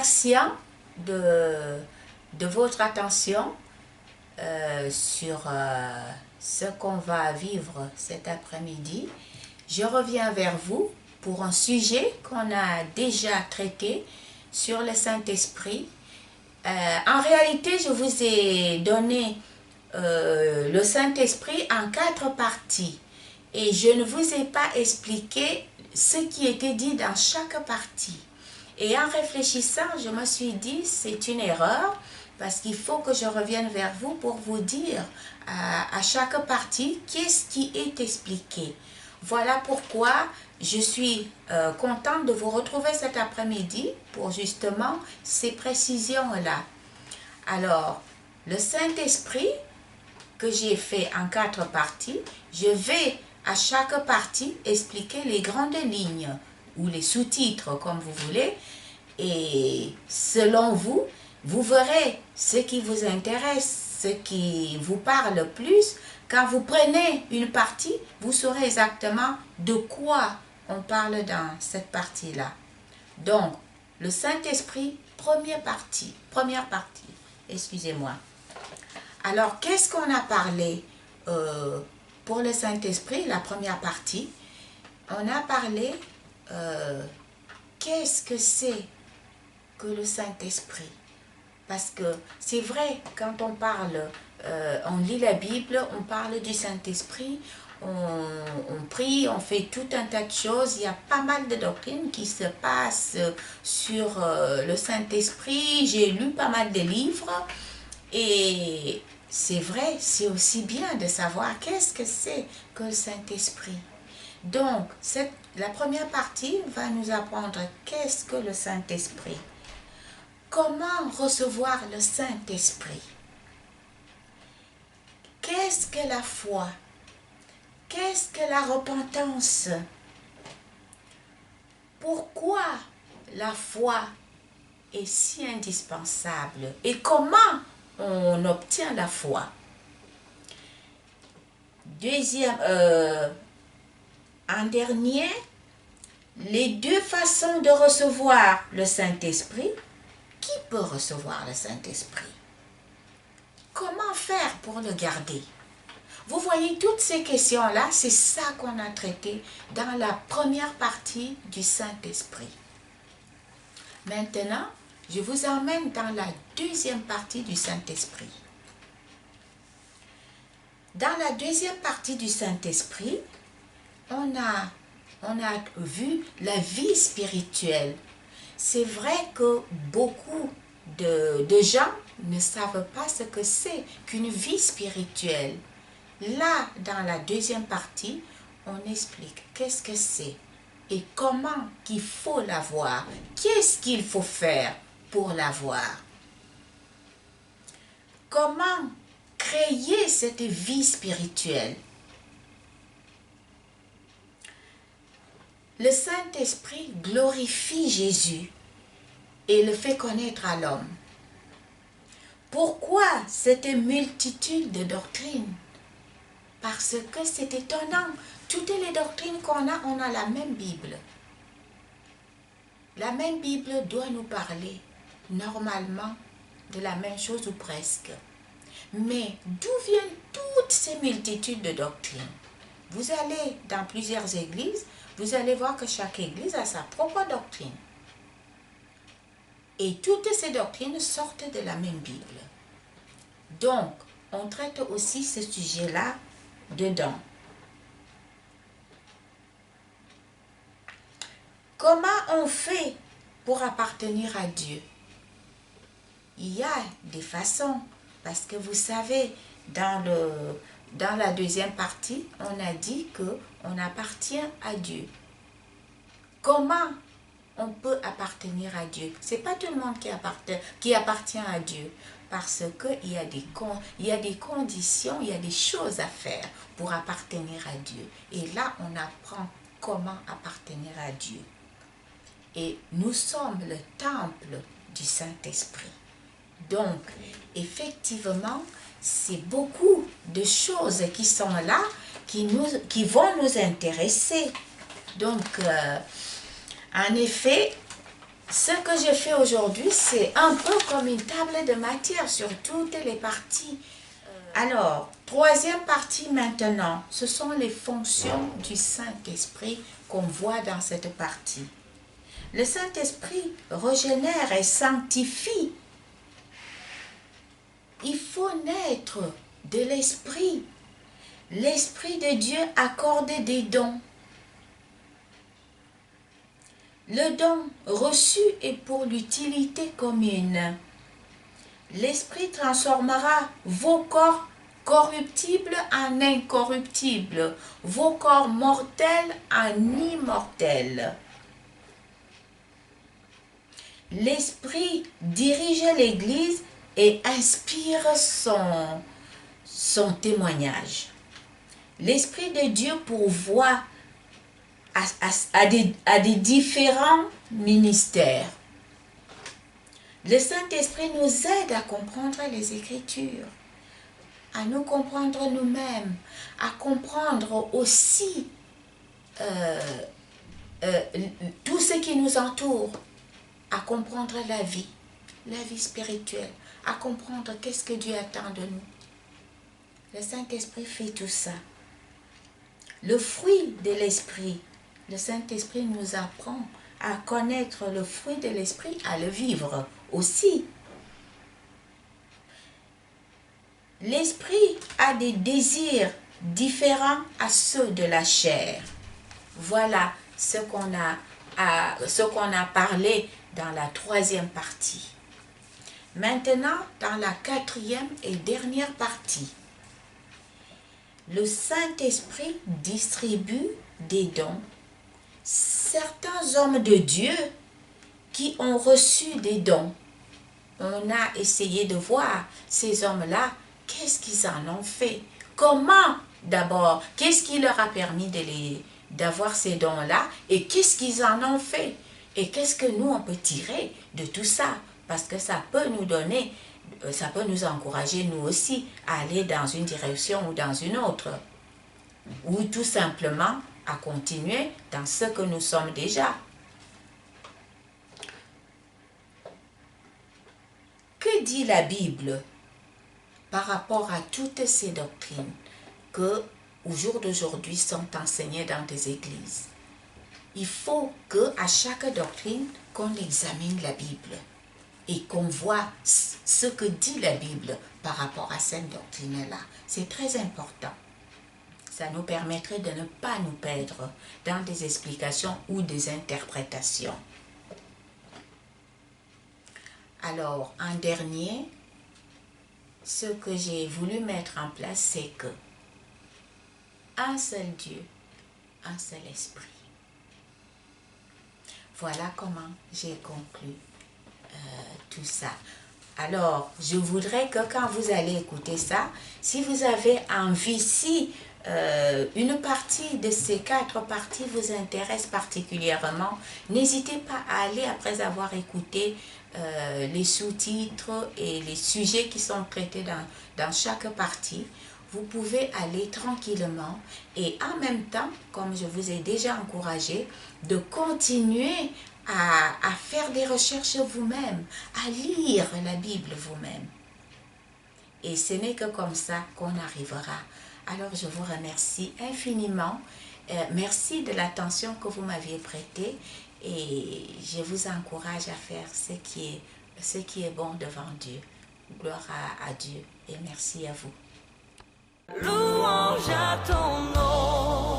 impatient de votre attention sur ce qu'on va vivre cet après-midi. Je reviens vers vous pour un sujet qu'on a déjà traité sur le Saint-Esprit. En réalité, je vous ai donné le Saint-Esprit en 4 parties et je ne vous ai pas expliqué ce qui était dit dans chaque partie. Et en réfléchissant, je me suis dit c'est une erreur parce qu'il faut que je revienne vers vous pour vous dire à chaque partie qu'est-ce qui est expliqué. Voilà pourquoi je suis contente de vous retrouver cet après-midi pour justement ces précisions-là. Alors, le Saint-Esprit que j'ai fait en 4 parties, je vais à chaque partie expliquer les grandes lignes ou les sous-titres comme vous voulez. Et selon vous, vous verrez ce qui vous intéresse, ce qui vous parle le plus. Quand vous prenez une partie, vous saurez exactement de quoi on parle dans cette partie-là. Donc, le Saint-Esprit, première partie, excusez-moi. Alors, qu'est-ce qu'on a parlé pour le Saint-Esprit, la première partie? On a parlé, qu'est-ce que c'est que le Saint-Esprit? Parce que c'est vrai, quand on parle, on lit la Bible, on parle du Saint-Esprit, on prie, on fait tout un tas de choses. Il y a pas mal de doctrines qui se passent sur le Saint-Esprit. J'ai lu pas mal de livres et c'est vrai, c'est aussi bien de savoir qu'est-ce que c'est que le Saint-Esprit. Donc, la première partie va nous apprendre qu'est-ce que le Saint-Esprit. Comment recevoir le Saint-Esprit? Qu'est-ce que la foi? Qu'est-ce que la repentance? Pourquoi la foi est si indispensable? Et comment on obtient la foi? En dernier, les 2 façons de recevoir le Saint-Esprit. Qui peut recevoir le Saint-Esprit? Comment faire pour le garder? Vous voyez, toutes ces questions-là, c'est ça qu'on a traité dans la première partie du Saint-Esprit. Maintenant, je vous emmène dans la deuxième partie du Saint-Esprit. Dans la deuxième partie du Saint-Esprit, on a vu la vie spirituelle. C'est vrai que beaucoup de gens ne savent pas ce que c'est qu'une vie spirituelle. Là, dans la deuxième partie, on explique qu'est-ce que c'est et comment qu'il faut l'avoir. Qu'est-ce qu'il faut faire pour l'avoir? Comment créer cette vie spirituelle? Le Saint-Esprit glorifie Jésus et le fait connaître à l'homme. Pourquoi cette multitude de doctrines? Parce que c'est étonnant. Toutes les doctrines qu'on a, on a la même Bible. La même Bible doit nous parler normalement de la même chose ou presque. Mais d'où viennent toutes ces multitudes de doctrines? Vous allez dans plusieurs églises, vous allez voir que chaque église a sa propre doctrine. Et toutes ces doctrines sortent de la même Bible. Donc, on traite aussi ce sujet-là dedans. Comment on fait pour appartenir à Dieu? Il y a des façons, parce que vous savez, dans la deuxième partie, on a dit qu'on appartient à Dieu. Comment on peut appartenir à Dieu? Ce n'est pas tout le monde qui appartient à Dieu, parce qu'il y a des conditions, il y a des choses à faire pour appartenir à Dieu. Et là, on apprend comment appartenir à Dieu. Et nous sommes le temple du Saint-Esprit. Donc, effectivement, c'est beaucoup de choses qui sont là, qui vont nous intéresser. Donc, en effet, Ce que je fais aujourd'hui, c'est un peu comme une table de matière sur toutes les parties. Alors, troisième partie maintenant, ce sont les fonctions du Saint-Esprit qu'on voit dans cette partie. Le Saint-Esprit régénère et sanctifie. Il faut naître de l'Esprit. L'Esprit de Dieu accorde des dons. Le don reçu est pour l'utilité commune. L'Esprit transformera vos corps corruptibles en incorruptibles, vos corps mortels en immortels. L'Esprit dirige l'Église et inspire son témoignage. L'Esprit de Dieu pourvoit à des différents ministères. Le Saint-Esprit nous aide à comprendre les Écritures, à nous comprendre nous-mêmes, à comprendre aussi tout ce qui nous entoure, à comprendre la vie spirituelle, à comprendre qu'est-ce que Dieu attend de nous. Le Saint-Esprit fait tout ça. Le fruit de l'Esprit, le Saint-Esprit nous apprend à connaître le fruit de l'Esprit, à le vivre aussi. L'Esprit a des désirs différents à ceux de la chair. Voilà ce qu'on a parlé dans la troisième partie. Maintenant, dans la quatrième et dernière partie, le Saint-Esprit distribue des dons. Certains hommes de Dieu qui ont reçu des dons, on a essayé de voir ces hommes-là, qu'est-ce qu'ils en ont fait? Comment d'abord? Qu'est-ce qui leur a permis d'avoir ces dons-là? Et qu'est-ce qu'ils en ont fait? Et qu'est-ce que nous, on peut tirer de tout ça? Parce que ça peut nous donner, ça peut nous encourager, nous aussi, à aller dans une direction ou dans une autre. Ou tout simplement à continuer dans ce que nous sommes déjà. Que dit la Bible par rapport à toutes ces doctrines que, au jour d'aujourd'hui, sont enseignées dans des églises? Il faut qu'à chaque doctrine, qu'on examine la Bible et qu'on voit ce que dit la Bible par rapport à cette doctrine-là. C'est très important. Ça nous permettrait de ne pas nous perdre dans des explications ou des interprétations. Alors, en dernier, ce que j'ai voulu mettre en place, c'est que un seul Dieu, un seul esprit. Voilà comment j'ai conclu tout ça. Alors, je voudrais que quand vous allez écouter ça, si vous avez envie, si une partie de ces 4 parties vous intéresse particulièrement, n'hésitez pas à aller, après avoir écouté les sous-titres et les sujets qui sont traités dans chaque partie, vous pouvez aller tranquillement et en même temps, comme je vous ai déjà encouragé, de continuer à faire des recherches vous-même, à lire la Bible vous-même. Et ce n'est que comme ça qu'on arrivera. Alors je vous remercie infiniment. Merci de l'attention que vous m'aviez prêtée et je vous encourage à faire ce qui est bon devant Dieu. Gloire à Dieu et merci à vous. Louange à ton nom.